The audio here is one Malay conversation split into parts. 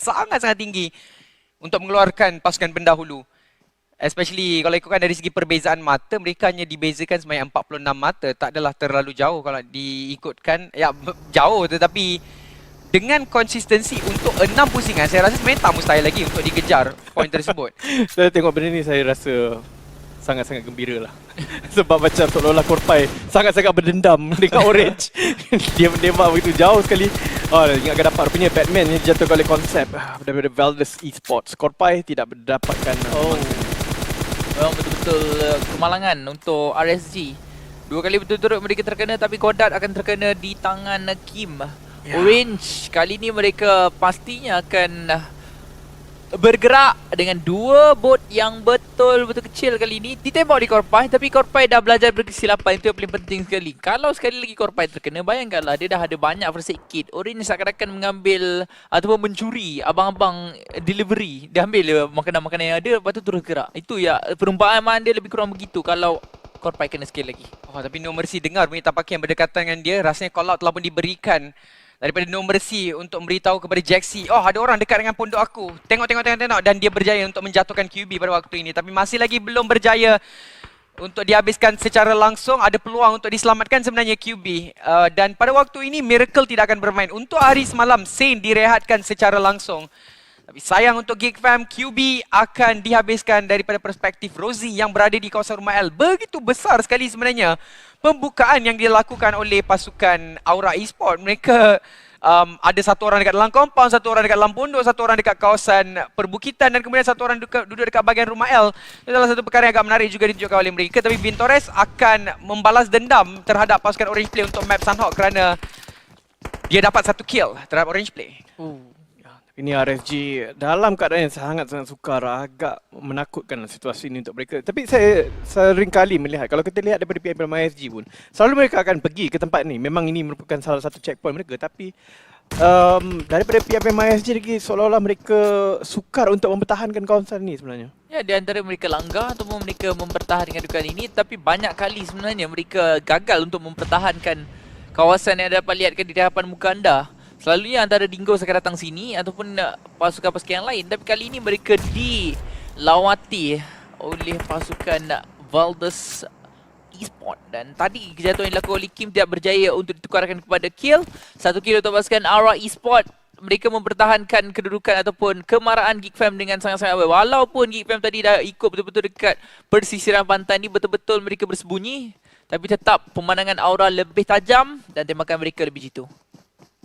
sangat-sangat tinggi untuk mengeluarkan pasukan pendahulu. Especially kalau ikutkan dari segi perbezaan mata, mereka hanya dibezakan sebanyak 46 mata. Tak adalah terlalu jauh kalau diikutkan. Ya, jauh tetapi dengan konsistensi untuk 6 pusingan, saya rasa sebenarnya tak mustahil lagi untuk dikejar poin tersebut. Saya tengok benda ni saya rasa sangat-sangat gembira lah. Sebab macam seolah-olah Korpai sangat-sangat berdendam dengan Orange. Dia menembak begitu jauh sekali. Oh, ingatkan dapat rupanya Batman yang dijatuhkan oleh konsep daripada Valdez Esports. Korpai tidak mendapatkan Memang betul-betul kemalangan untuk RSG. Dua kali berturut-turut mereka terkena, tapi Kodat akan terkena di tangan Kim. Orange kali ni mereka pastinya akan bergerak dengan dua bot yang betul-betul kecil kali ni. Ditembak di Korpai, tapi Korpai dah belajar berkesilapan. Itu yang paling penting sekali. Kalau sekali lagi Korpai terkena, bayangkanlah dia dah ada banyak first aid kit. Orange seakan-akan mengambil ataupun mencuri abang-abang delivery. Dia ambil makanan-makanan yang ada, lepas tu terus gerak. Itu ya, perumpamaan dia lebih kurang begitu kalau Korpai kena sekali lagi. Oh, tapi No Mercy dengar bunyi tapakan yang berdekatan dengan dia. Rasanya call out telah pun diberikan daripada No Mercy untuk memberitahu kepada Jaxi, oh ada orang dekat dengan pondok aku. Tengok. Dan dia berjaya untuk menjatuhkan QB pada waktu ini. Tapi masih lagi belum berjaya untuk dihabiskan secara langsung. Ada peluang untuk diselamatkan sebenarnya QB. Dan pada waktu ini Miracle tidak akan bermain. Untuk hari semalam, Saint direhatkan secara langsung. Tapi sayang untuk Geek Fam, QB akan dihabiskan daripada perspektif Rosie yang berada di kawasan rumah L. Begitu besar sekali sebenarnya pembukaan yang dilakukan oleh pasukan Aura Esports. Mereka ada satu orang dekat dalam compound, satu orang dekat dalam pondok, satu orang dekat kawasan perbukitan dan kemudian satu orang duduk dekat bahagian rumah L. Itu adalah satu perkara yang agak menarik juga ditunjukkan oleh mereka. Tapi Vintores akan membalas dendam terhadap pasukan Orange Play untuk map Sunhawk kerana dia dapat satu kill terhadap Orange Play. ini RSG dalam keadaan yang sangat-sangat sukar, agak menakutkan situasi ini untuk mereka. Tapi saya sering kali melihat, kalau kita lihat daripada pihak RSG pun, selalu mereka akan pergi ke tempat ni. Memang ini merupakan salah satu checkpoint mereka, tapi daripada pihak RSG lagi seolah-olah mereka sukar untuk mempertahankan kawasan ni sebenarnya. Ya, di antara mereka langgar ataupun mereka mempertahankan dukan ini, tapi banyak kali sebenarnya mereka gagal untuk mempertahankan kawasan yang dapat lihatkan di hadapan muka anda. Selalunya antara Dingo akan datang sini ataupun pasukan-pasukan yang lain. Tapi kali ini mereka dilawati oleh pasukan Valdez Esports. Dan tadi kejatuhan yang dilakukan oleh Kim tidak berjaya untuk ditukarkan kepada kill. Satu kill untuk pasukan Aura Esports. Mereka mempertahankan kedudukan ataupun kemarahan Geek Fam dengan sangat-sangat baik. Walaupun Geek Fam tadi dah ikut betul-betul dekat persisiran pantai ni, betul-betul mereka bersembunyi. Tapi tetap pemandangan Aura lebih tajam dan tembakan mereka lebih jitu.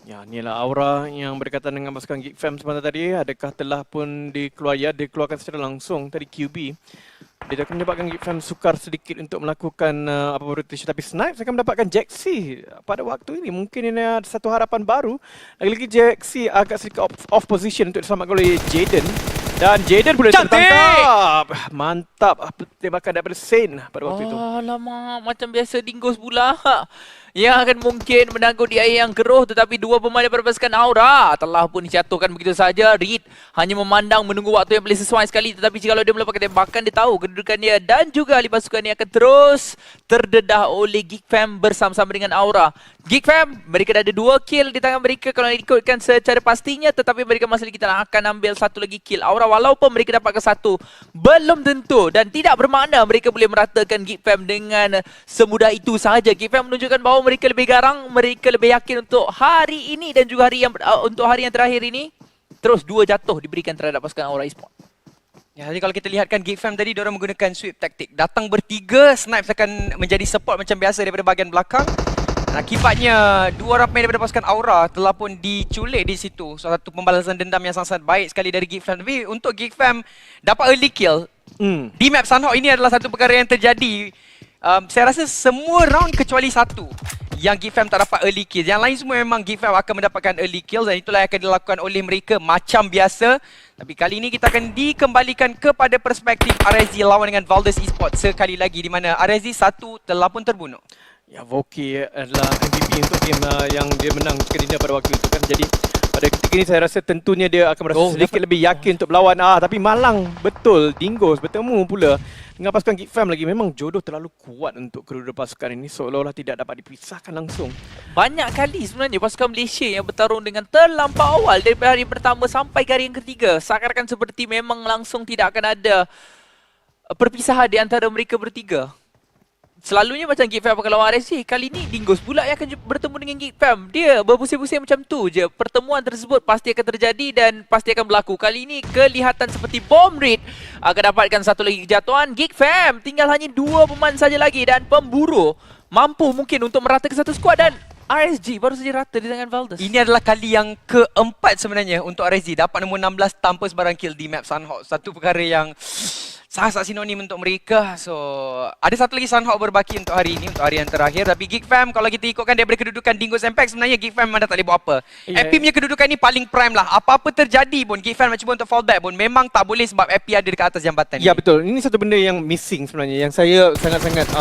Ya, inilah Aura yang berkaitan dengan pasukan Geek Fam sebentar tadi. Adakah telah pun dikeluarkan secara langsung tadi QB. Dia akan menyebabkan Geek Fam sukar sedikit untuk melakukan apa-apa rotation. Tapi Snipes akan mendapatkan Jaxi pada waktu ini. Mungkin ini ada satu harapan baru. Lagi-lagi Jaxi agak sedikit off position untuk diselamatkan oleh Jaden. Dan Jaden boleh tertangkap. Mantap tembakan daripada Saint pada waktu itu. Alamak, macam biasa Dingus pula. Yang akan mungkin menangguh di air yang keruh, tetapi dua pemain daripada pasukan Aura telah pun dijatuhkan begitu saja. Reed hanya memandang menunggu waktu yang paling sesuai sekali, tetapi jika dia melepaskan tembakan, dia tahu kedudukan dia dan juga ahli pasukan dia akan terus terdedah oleh Geek Fam bersama-sama dengan Aura. Geek Fam, mereka dah ada 2 kill di tangan mereka kalau ikutkan secara pastinya, tetapi mereka masih lagi akan ambil satu lagi kill. Aura walaupun mereka dapatkan satu, belum tentu dan tidak bermakna mereka boleh meratakan Geek Fam dengan semudah itu sahaja. Geek Fam menunjukkan bahawa mereka lebih garang, mereka lebih yakin untuk hari ini dan juga untuk hari yang terakhir ini. Terus 2 jatuh diberikan terhadap pasukan Aura Esports. Ya, jadi kalau kita lihatkan Geek Fam tadi, diorang menggunakan sweep taktik. Datang bertiga, Snipes akan menjadi support macam biasa daripada bahagian belakang. Dan akibatnya, 2 orang pemain daripada pasukan Aura telah pun diculik di situ. Satu pembalasan dendam yang sangat baik sekali dari Geek Fam. Tapi untuk Geek Fam dapat early kill di map Sunhawk, ini adalah satu perkara yang terjadi. Saya rasa semua round kecuali satu yang Geek Fam tak dapat early kill. Yang lain semua memang Geek Fam akan mendapatkan early kill dan itulah yang akan dilakukan oleh mereka macam biasa. Tapi kali ini kita akan dikembalikan kepada perspektif RSG lawan dengan Valdez Esports sekali lagi, di mana RSG 1 telah pun terbunuh. Ya, Voki adalah MVP untuk game yang dia menang ketika pada waktu itu kan. Jadi Pada ketika ini saya rasa tentunya dia akan merasa Oh, sedikit lebih yakin untuk berlawan. Tapi malang betul Dingoes bertemu pula dengan pasukan Geek Fam lagi. Memang jodoh terlalu kuat untuk kedua-dua pasukan ini, seolah-olah tidak dapat dipisahkan langsung. Banyak kali sebenarnya pasukan Malaysia yang bertarung dengan terlampau awal daripada hari pertama sampai ke hari yang ketiga. Seakan-akan seperti memang langsung tidak akan ada perpisahan di antara mereka bertiga. Selalunya macam Geek Fam akan lawan RSG. Kali ni Dingoes pula yang akan bertemu dengan Geek Fam. Dia berpusing-pusing macam tu je. Pertemuan tersebut pasti akan terjadi dan pasti akan berlaku. Kali ini kelihatan seperti Bomb Raid akan dapatkan satu lagi kejatuhan. Geek Fam tinggal hanya 2 pemain saja lagi dan pemburu mampu mungkin untuk meratakan satu skuad dan RSG baru saja rata di tangan Valdez. Ini adalah kali yang keempat sebenarnya untuk RSG dapat nombor 16 tanpa sebarang kill di map Sunhawk. Satu perkara yang sangat sinonim untuk mereka. So, ada satu lagi Sunhawk berbaki untuk hari ini, untuk hari yang terakhir. Tapi Geek Fam, kalau kita ikutkan daripada kedudukan Dingoes Impact, sebenarnya Geek Fam memang dah tak boleh buat apa. Epi punya kedudukan ni paling prime lah. Apa-apa terjadi pun, Geek Fam nak cuba untuk fall back pun, memang tak boleh sebab Epi ada dekat atas jambatan Ya ni. betul. Ini satu benda yang missing sebenarnya, yang saya sangat-sangat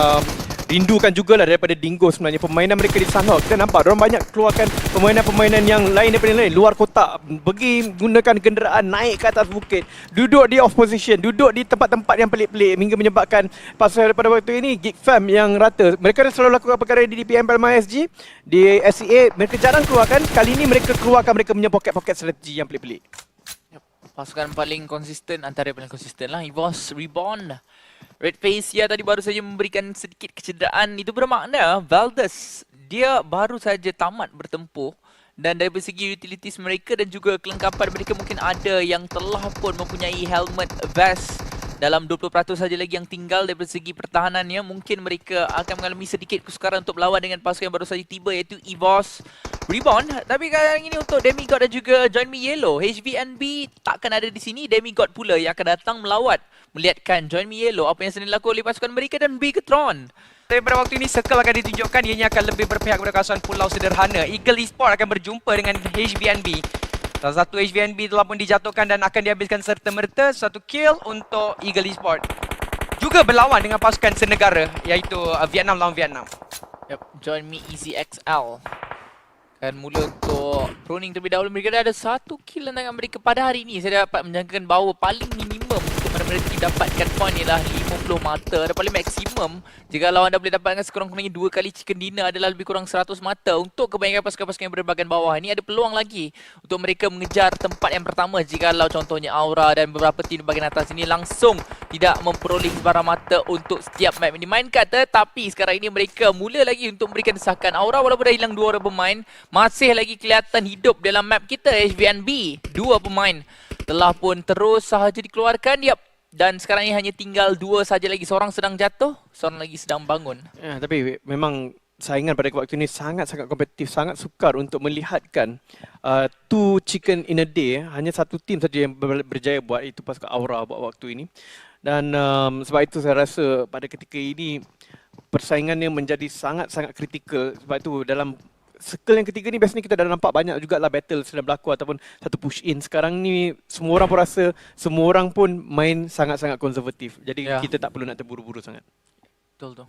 rindukan jugalah daripada Dingoes sebenarnya. Permainan mereka di Sunhawk, kita nampak diorang banyak keluarkan permainan-permainan yang lain daripada lain, luar kotak, pergi gunakan kenderaan naik ke atas bukit, duduk di off position, duduk di tempat-tempat yang pelik-pelik hingga menyebabkan pasal pada waktu ini Geek Fam yang rata. Mereka selalu lakukan perkara di DPM Palma SG, di SCA mereka jarang keluarkan. Kali ini mereka keluarkan mereka punya poket-poket strategi yang pelik-pelik. Pasukan paling konsisten, antara paling konsisten lah, EVOS Reborn. Red Face ya tadi baru saja memberikan sedikit kecederaan. Itu bermakna Valdez dia baru saja tamat bertempur. Dan dari segi utilities mereka dan juga kelengkapan mereka mungkin ada yang telah pun mempunyai helmet vest. Dalam 20% saja lagi yang tinggal dari segi pertahanannya, mungkin mereka akan mengalami sedikit kesukaran untuk berlawan dengan pasukan yang baru saja tiba iaitu EVOS Reborn. Tapi kali ini untuk Demigod dan juga Join Me Yellow, HVNB takkan ada di sini. Demigod pula yang akan datang melawat, melihatkan Join Me Yellow apa yang sedang dilakukan oleh pasukan mereka dan Bigatron. Tapi pada waktu ini Circle akan ditunjukkan, ianya akan lebih berpihak kepada kawasan Pulau Sederhana. Eagle Esports akan berjumpa dengan HVNB. Salah satu HVNB telah pun dijatuhkan dan akan dihabiskan serta-merta. Satu kill untuk Eagle Esports. Juga berlawan dengan pasukan senegara iaitu Vietnam lawan Vietnam. Yep, Join Me Easy XL. Akan mula untuk proning terlebih dahulu. Mereka dah ada satu kill dalam tangan mereka pada hari ini. Saya dapat menjangkakan bahawa paling minimum untuk mana-mana team dapatkan point ialah 50 mata. Dan paling maksimum jika lawan dah boleh dapatkan sekurang-kurangnya 2 kali chicken dinner adalah lebih kurang 100 mata. Untuk kebanyakan pasukan-pasukan yang berada bahagian bawah ini ada peluang lagi untuk mereka mengejar tempat yang pertama. Jikalau contohnya Aura dan beberapa tim di bahagian atas ini langsung tidak memperoleh sebarang mata untuk setiap map yang dimainkan. Tetapi sekarang ini mereka mula lagi untuk memberikan desakan. Aura walaupun dah hilang 2 orang pemain, masih lagi kelihatan hidup dalam map kita. HVNB 2 pemain telah pun terus sahaja dikeluarkan. Yap. Dan sekarang ini hanya tinggal 2 saja lagi. Seorang sedang jatuh, seorang lagi sedang bangun. Ya, tapi memang saingan pada waktu ini sangat-sangat kompetitif, sangat sukar untuk melihatkan 2 chicken in a day. Hanya satu tim saja yang berjaya buat itu pasukan Aura buat waktu ini. Dan sebab itu saya rasa pada ketika ini persaingannya menjadi sangat-sangat kritikal. Sebab itu dalam circle yang ketiga ni biasanya kita dah nampak banyak jugalah battle sedang berlaku ataupun satu push in. Sekarang ni semua orang pun rasa semua orang pun main sangat-sangat konservatif. Jadi kita tak perlu nak terburu-buru sangat. Betul tu.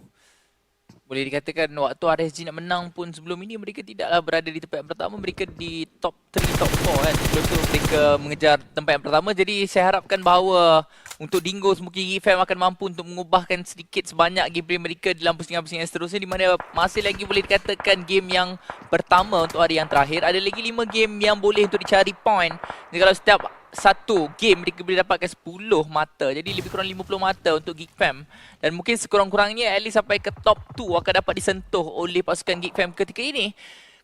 Boleh dikatakan waktu RSG nak menang pun sebelum ini mereka tidaklah berada di tempat yang pertama. Mereka di top 3, top 4 kan. Sebelum tu mereka mengejar tempat yang pertama. Jadi saya harapkan bahawa untuk Dingoes mungkin Geek Fam akan mampu untuk mengubahkan sedikit sebanyak gameplay mereka dalam pusingan-pusingan seterusnya. Di mana masih lagi boleh dikatakan game yang pertama untuk hari yang terakhir. Ada lagi 5 game yang boleh untuk dicari point. Jadi kalau setiap satu game mereka boleh dapatkan 10 mata. Jadi lebih kurang 50 mata untuk Geek Fam. Dan mungkin sekurang-kurangnya at least sampai ke top 2 akan dapat disentuh oleh pasukan Geek Fam ketika ini.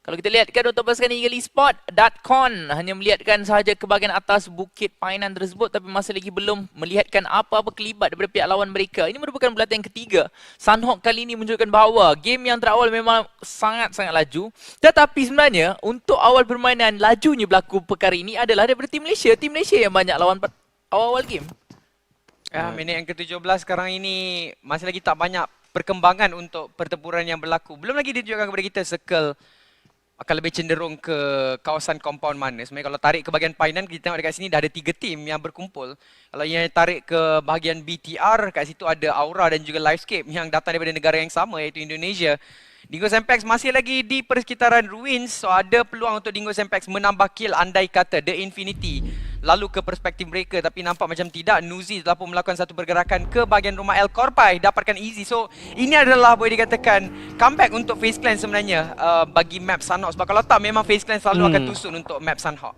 Kalau kita lihatkan untuk pasukan Eagle Esports, Datcon hanya melihatkan sahaja ke bahagian atas bukit painan tersebut tapi masih lagi belum melihatkan apa-apa kelibat daripada pihak lawan mereka. Ini merupakan bulatan yang ketiga. Sunhawk kali ini menunjukkan bahawa game yang terawal memang sangat-sangat laju. Tetapi sebenarnya untuk awal permainan lajunya berlaku perkara ini adalah daripada tim Malaysia. Tim Malaysia yang banyak lawan awal-awal game. Minit yang ke-17 sekarang ini masih lagi tak banyak perkembangan untuk pertempuran yang berlaku. Belum lagi ditunjukkan kepada kita Circle akan lebih cenderung ke kawasan compound mana. Sebenarnya kalau tarik ke bahagian Painan, kita tengok dekat sini dah ada 3 tim yang berkumpul. Kalau yang tarik ke bahagian BTR, kat situ ada Aura dan juga Livescape yang datang daripada negara yang sama iaitu Indonesia. Dingo Sempex masih lagi di persekitaran ruins, so ada peluang untuk Dingo Sempex menambah kill andai kata The Infinity lalu ke perspektif mereka, tapi nampak macam tidak. Nuzi telah pun melakukan satu pergerakan ke bahagian rumah El Corpai, dapatkan easy. So ini adalah boleh dikatakan comeback untuk FaZe Clan sebenarnya bagi map Sunhawk, sebab kalau tak memang FaZe Clan selalu akan tusun untuk map Sunhawk.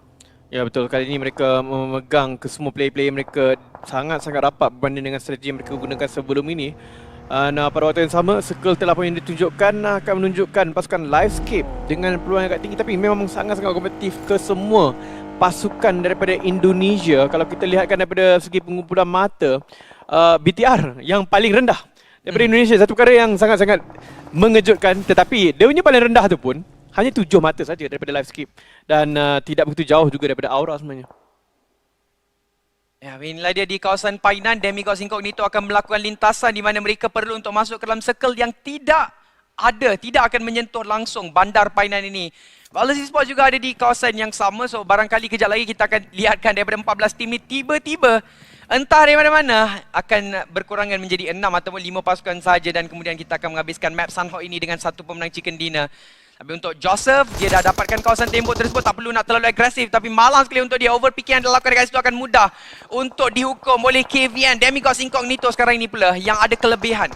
Ya betul, kali ini mereka memegang ke semua player-player mereka sangat-sangat rapat berbanding dengan strategi yang mereka gunakan sebelum ini. Nah, pada waktu yang sama, Circle telah pun yang ditunjukkan akan menunjukkan pasukan Livescape dengan peluang yang agak tinggi, tapi memang sangat-sangat kompetitif ke semua pasukan daripada Indonesia. Kalau kita lihatkan daripada segi pengumpulan mata, BTR yang paling rendah daripada Indonesia, satu perkara yang sangat-sangat mengejutkan, tetapi dia punya paling rendah tu pun hanya 7 mata saja daripada Livescape dan tidak begitu jauh juga daripada Aura sebenarnya. Ya, inilah dia di kawasan Painan. Demigods Incognito akan melakukan lintasan di mana mereka perlu untuk masuk ke dalam circle yang tidak akan menyentuh langsung bandar Painan ini. Valdes Esports juga ada di kawasan yang sama, so barangkali kejap lagi kita akan lihatkan daripada 14 tim ni tiba-tiba entah dari mana-mana akan berkurangan menjadi 6 ataupun 5 pasukan saja, dan kemudian kita akan menghabiskan map Sunhawk ini dengan satu pemenang chicken dinner. Tapi untuk Joseph, dia dah dapatkan kawasan tembok tersebut, tak perlu nak terlalu agresif, tapi malang sekali untuk dia. Overpicking yang dilakukan dekat situ akan mudah untuk dihukum oleh KVN. Demigods Incognito sekarang ini pula yang ada kelebihan.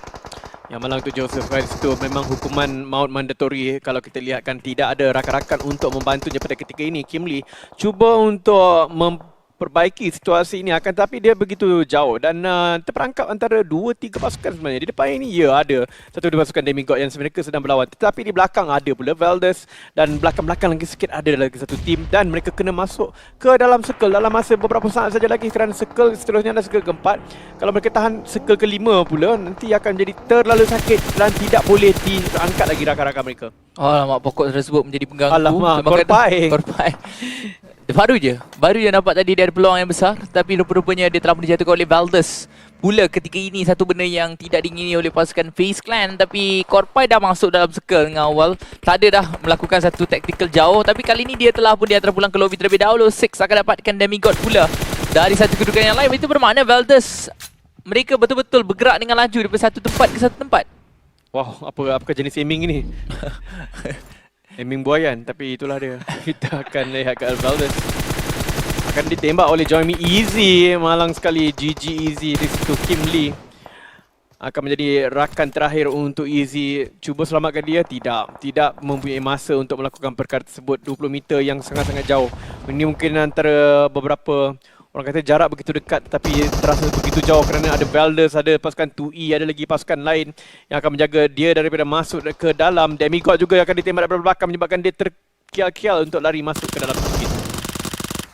Yang malang untuk Joseph kat situ memang hukuman maut mandatory. Kalau kita lihatkan tidak ada rakan-rakan untuk membantunya pada ketika ini. Kim Lee cuba untuk memperbaiki situasi ini, akan tetapi dia begitu jauh dan terperangkap antara 2-3 pasukan sebenarnya. Di depan ini ya ada 1-2 pasukan Demigod yang sebenarnya sedang berlawan, tetapi di belakang ada pula Valdes dan belakang-belakang lagi sikit ada lagi satu tim, dan mereka kena masuk ke dalam circle dalam masa beberapa saat saja lagi, kerana circle seterusnya adalah circle keempat. Kalau mereka tahan circle kelima pula, nanti akan jadi terlalu sakit dan tidak boleh diangkat lagi rakan-rakan mereka. Alamak, pokok tersebut menjadi pengganggu. Alamak, Corpai. Baru je nampak tadi dia ada peluang yang besar, tapi rupa-rupanya dia telah dijatuhkan oleh Valdes pula ketika ini. Satu benda yang tidak diingini oleh pasukan FaZe Clan, tapi Corpai dah masuk dalam circle dengan awal. Tak ada dah melakukan satu tactical jauh, tapi kali ini dia telah pun diantar pulang ke lobby terlebih dahulu. Six akan dapatkan Demigod pula dari satu kedudukan yang lain. Itu bermakna Valdes mereka betul-betul bergerak dengan laju daripada satu tempat ke satu tempat. Wow, apakah jenis aiming ini? Aiming buayan, tapi itulah dia. Kita akan lihat ke Valdes akan ditembak oleh Join Me Easy. Malang sekali, GG Easy di situ. Kim Lee akan menjadi rakan terakhir untuk Easy. Cuba selamatkan dia, tidak mempunyai masa untuk melakukan perkara tersebut. 20 meter yang sangat-sangat jauh. Ini mungkin antara beberapa orang kata jarak begitu dekat, tapi terasa begitu jauh kerana ada Valdes, ada pasukan 2E, ada lagi pasukan lain yang akan menjaga dia daripada masuk ke dalam. Demigod juga akan ditembak daripada belakang menyebabkan dia terkial-kial untuk lari masuk ke dalam sedikit.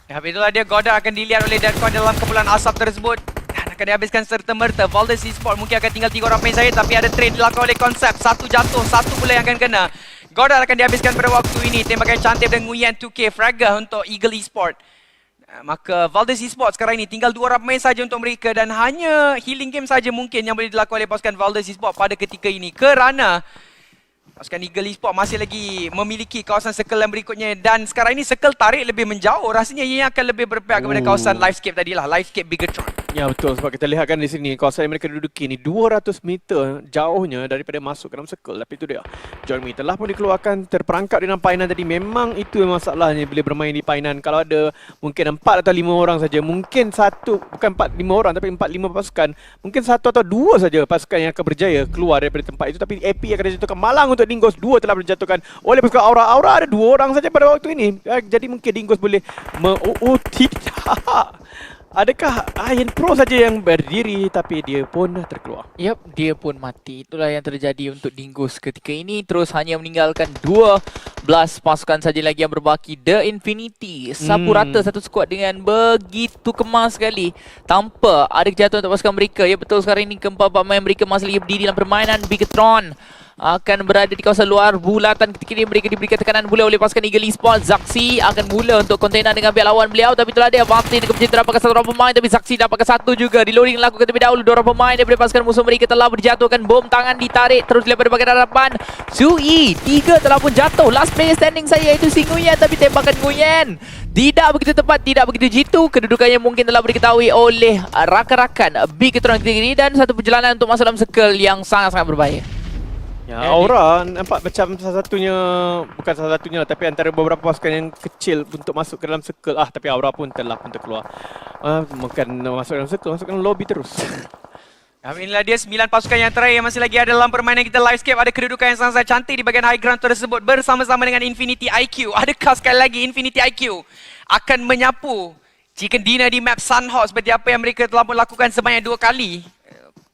Ya, itulah dia. Goda akan dilihat oleh Deadcoin dalam kepulan asap tersebut dan akan dihabiskan serta-merta. Valdes Esports mungkin akan tinggal 3 orang main saja, tapi ada trade dilakukan oleh Konsep. Satu jatuh, satu pula yang akan kena. Goda akan dihabiskan pada waktu ini. Tembakan cantik dan Nguyen 2K Fragger untuk Eagle Esports. Maka Valdes Esports sekarang ini tinggal 2 orang main saja untuk mereka, dan hanya healing game saja mungkin yang boleh dilakukan oleh pasukan Valdes Esports pada ketika ini, kerana pasukan Eagle Esports masih lagi memiliki kawasan circle yang berikutnya, dan sekarang ini circle tarik lebih menjauh. Rasanya ia akan lebih berpihak kepada kawasan Livescape tadilah, Livescape Bigatron. Ya betul, sebab kita lihatkan di sini kawasan yang mereka duduki ni 200 meter jauhnya daripada masuk ke dalam circle. Tapi itu dia, Join Me telah pun dikeluarkan, terperangkap di dalam Painan tadi. Memang itu masalahnya bila bermain di Painan. Kalau ada mungkin 4 atau 5 orang saja, mungkin satu, bukan 4-5 orang tapi 4-5 pasukan, mungkin 1 atau 2 saja pasukan yang akan berjaya keluar daripada tempat itu. Tapi AP akan dijatuhkan. Malang untuk Dingus, 2 telah dijatuhkan oleh pasukan Aura. Aura ada 2 orang saja pada waktu ini. Jadi mungkin Dingus boleh tidak. Adakah Iron Pro saja yang berdiri, tapi dia pun terkeluar. Yap, dia pun mati. Itulah yang terjadi untuk Dingus ketika ini. Terus hanya meninggalkan 12 pasukan saja lagi yang berbaki. The Infinity sapu rata satu skuad dengan begitu kemas sekali, tanpa ada kejatuhan untuk pasukan mereka. Ya betul, sekarang ini keempat pemain mereka masih lagi berdiri dalam permainan Bigatron. akan berada di kawasan luar bulatan. Ketika ini mereka diberikan tekanan mula oleh pasukan Eagle Esports. Zaxi akan mula untuk kontainer dengan pihak lawan beliau, tapi itulah dia Vanti dengan pencinta dapatkan satu orang pemain, tapi Zaxi dapatkan satu juga. Reloading lakukan terlebih dahulu, dua orang pemain daripada pasukan musuh mereka telah berjatuhkan. Bom tangan ditarik terus daripada bahagian hadapan. Zui 3 telah pun jatuh. Last player standing saya iaitu si Nguyen, tapi tembakan Nguyen tidak begitu tepat, tidak begitu jitu. Kedudukannya mungkin telah diketahui oleh rakan-rakan Big keturunan ketiga ini, dan satu perjalanan untuk masuk dalam circle yang sangat-sangat berbahaya. Ya, Aura nampak macam salah satunya, bukan salah satunya lah, tapi antara beberapa pasukan yang kecil untuk masuk ke dalam circle. Tapi Aura pun telah pun terkeluar. Bukan masuk dalam circle, masuk dalam lobby terus. Inilah dia 9 pasukan yang terakhir yang masih lagi ada dalam permainan kita. Livescape ada kedudukan yang sangat cantik di bahagian high ground tersebut bersama-sama dengan Infinity IQ. Adakah sekali lagi Infinity IQ akan menyapu Chicken Dinner di map Sunhawk seperti apa yang mereka telah pun lakukan sebanyak 2 kali?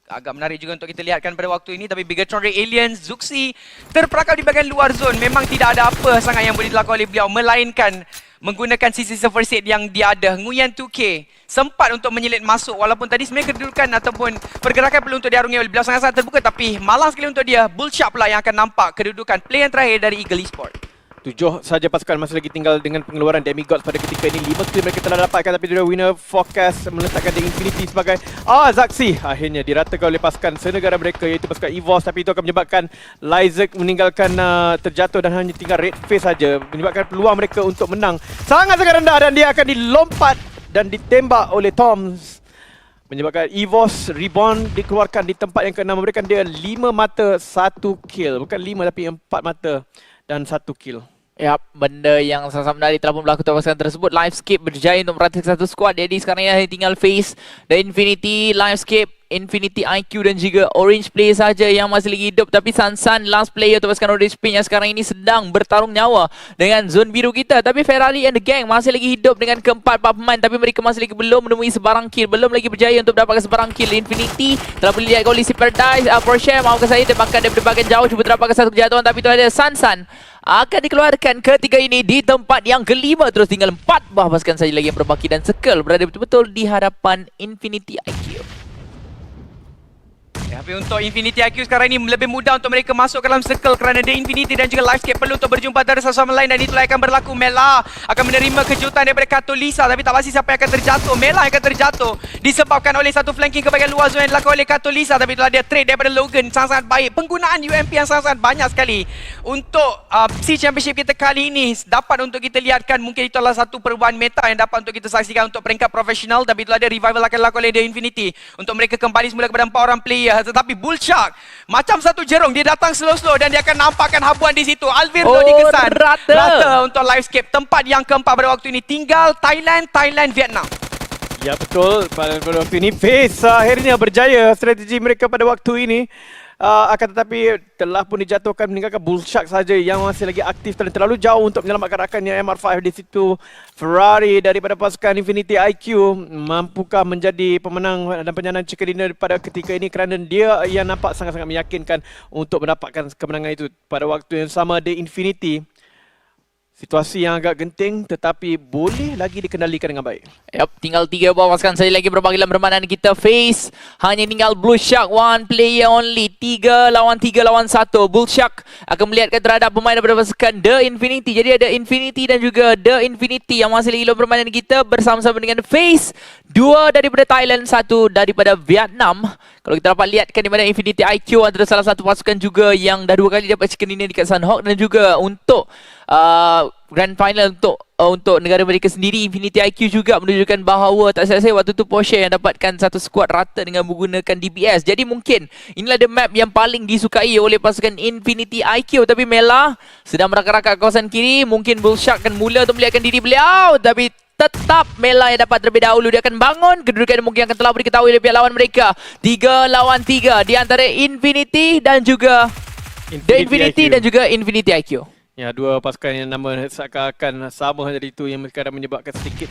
Agak menarik juga untuk kita lihatkan pada waktu ini, tapi Bigatron Ray Aliens, Zuxi terperangkap di bahagian luar zone. Memang tidak ada apa sangat yang boleh dilakukan oleh beliau melainkan menggunakan sisi first aid yang dia ada. Nguyen 2K sempat untuk menyelit masuk, walaupun tadi sebenarnya kedudukan ataupun pergerakan perlu untuk diarungi oleh beliau sangat-sangat terbuka, tapi malang sekali untuk dia. Bullshot pula yang akan nampak kedudukan play yang terakhir dari Eagle Esports. 7 saja pasukan masih lagi tinggal dengan pengeluaran Demigods pada ketika ini. 5 kill mereka telah dapatkan, tapi dia winner forecast meletakkan The Infinity sebagai Zaxi akhirnya diratakan oleh pasukan senegara mereka iaitu pasukan EVOS, tapi itu akan menyebabkan Lyzek meninggalkan terjatuh dan hanya tinggal red face saja, menyebabkan peluang mereka untuk menang sangat-sangat rendah, dan dia akan dilompat dan ditembak oleh Toms, menyebabkan EVOS Reborn dikeluarkan di tempat yang ke-6, memberikan dia 5 mata 1 kill, bukan 5 tapi 4 mata dan 1 kill. Ya, benda yang sangat menarik telah pun berlaku pada pasukan tersebut. Livescape berjaya untuk meratakan satu squad. Jadi sekarang ini tinggal Face dan Infinity, Livescape, Infinity IQ dan juga Orange Play saja yang masih lagi hidup. Tapi Sansan, last player untuk pasukan Orange Play yang sekarang ini sedang bertarung nyawa dengan zone biru kita. Tapi Ferrari and the gang masih lagi hidup dengan keempat pemain, tapi mereka masih lagi belum menemui sebarang kill, belum lagi berjaya untuk mendapatkan sebarang kill. Infinity telah boleh lihat oleh si Paradise, Porsche mahukan saya tembakan daripada bahagian jauh, cuba dapatkan satu kejatuhan, tapi itu ada Sansan akan dikeluarkan ketika ini di tempat yang kelima. Terus tinggal 4 buah pasukan saja lagi yang berbaki, dan circle berada betul-betul di hadapan Infinity IQ. Tapi untuk Infinity IQ sekarang ini lebih mudah untuk mereka masuk ke dalam circle kerana The Infinity dan juga Livescape perlu untuk berjumpa antara satu sama lain, dan itulah yang akan berlaku. Mela akan menerima kejutan daripada Katolisa, tapi tak pasti siapa yang akan terjatuh. Mela yang akan terjatuh disebabkan oleh satu flanking ke bahagian luar zone yang dilakukan oleh Katolisa, tapi itulah dia trade daripada Logan sangat-sangat baik. Penggunaan UMP yang sangat-sangat banyak sekali untuk SEA Championship kita kali ini dapat untuk kita lihatkan. Mungkin itu adalah satu perubahan meta yang dapat untuk kita saksikan untuk peringkat profesional, tapi itulah dia revival akan dilakukan oleh The Infinity untuk mereka kembali semula kepada 4 orang player. Tetapi Bullshark macam satu jerung, dia datang slow-slow dan dia akan nampakkan habuan di situ. Alvirno dikesan rata untuk Livescape. Tempat yang keempat pada waktu ini tinggal Thailand, Vietnam. Ya betul, pada waktu ini Face akhirnya berjaya strategi mereka pada waktu ini. Akan tetapi telah pun dijatuhkan, meninggalkan Bullshark saja yang masih lagi aktif dan terlalu jauh untuk menyelamatkan rakannya MR5 di situ. Ferrari daripada pasukan Infinity IQ mampukah menjadi pemenang dan penyandang Chicken Dinner pada ketika ini, kerana dia yang nampak sangat-sangat meyakinkan untuk mendapatkan kemenangan itu. Pada waktu yang sama The Infinity, situasi yang agak genting tetapi boleh lagi dikendalikan dengan baik. Yep, tinggal 3 buah pasukan saja lagi berbagi dalam permainan kita. Face hanya tinggal Blue Shark, 1 player only. 3 lawan 1. Blue Shark akan melihatkan terhadap pemain daripada pasukan The Infinity. Jadi ada Infinity dan juga The Infinity yang masih lagi dalam permainan kita bersama-sama dengan Face. 2 daripada Thailand, 1 daripada Vietnam. Kalau kita dapat lihatkan di mana Infinity IQ antara salah satu pasukan juga yang dah 2 kali dapat chicken dinner dekat Sunhawk, dan juga untuk grand final untuk negara mereka sendiri. Infinity IQ juga menunjukkan bahawa tak silap saya waktu tu Porsche yang dapatkan satu squad rata dengan menggunakan DBS. Jadi mungkin inilah the map yang paling disukai oleh pasukan Infinity IQ. Tapi Mela sedang merakak-rakak kawasan kiri. Mungkin Bullshark akan mula untuk melihatkan diri beliau, tapi tetap Mela yang dapat terlebih dahulu. Dia akan bangun. Kedudukan mungkin akan telah diketahui oleh pihak lawan mereka. 3 lawan 3 di antara Infinity dan juga The Infinity dan juga Infinity IQ. Ya, 2 pasukan yang nama seakan-akan sama, jadi itu yang kadang menyebabkan sedikit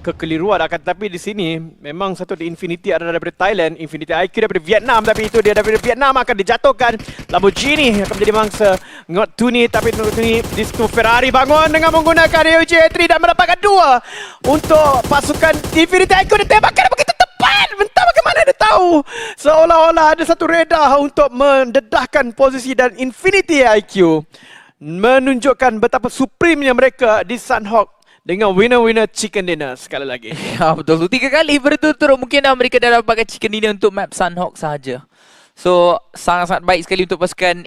kekeliruan. Akan tetapi di sini memang satu di Infinity adalah daripada Thailand, Infinity IQ daripada Vietnam, tapi itu dia daripada Vietnam akan dijatuhkan. Lamborghini akan menjadi mangsa Ngot Tuni, tapi Ngot Tuni di situ Ferrari bangun dengan menggunakan EOJ3 dan mendapatkan 2 untuk pasukan Infinity IQ. Ditembakkan begitu tepat, entah bagaimana dia tahu jauh. Seolah-olah ada satu radar untuk mendedahkan posisi, dan Infinity IQ menunjukkan betapa supremenya mereka di Sunhawk dengan winner-winner chicken dinner sekali lagi. Ya betul tu. 3 kali berturut-turut mungkin mereka dah dapatkan chicken dinner untuk map Sunhawk sahaja. So sangat-sangat baik sekali untuk pasukan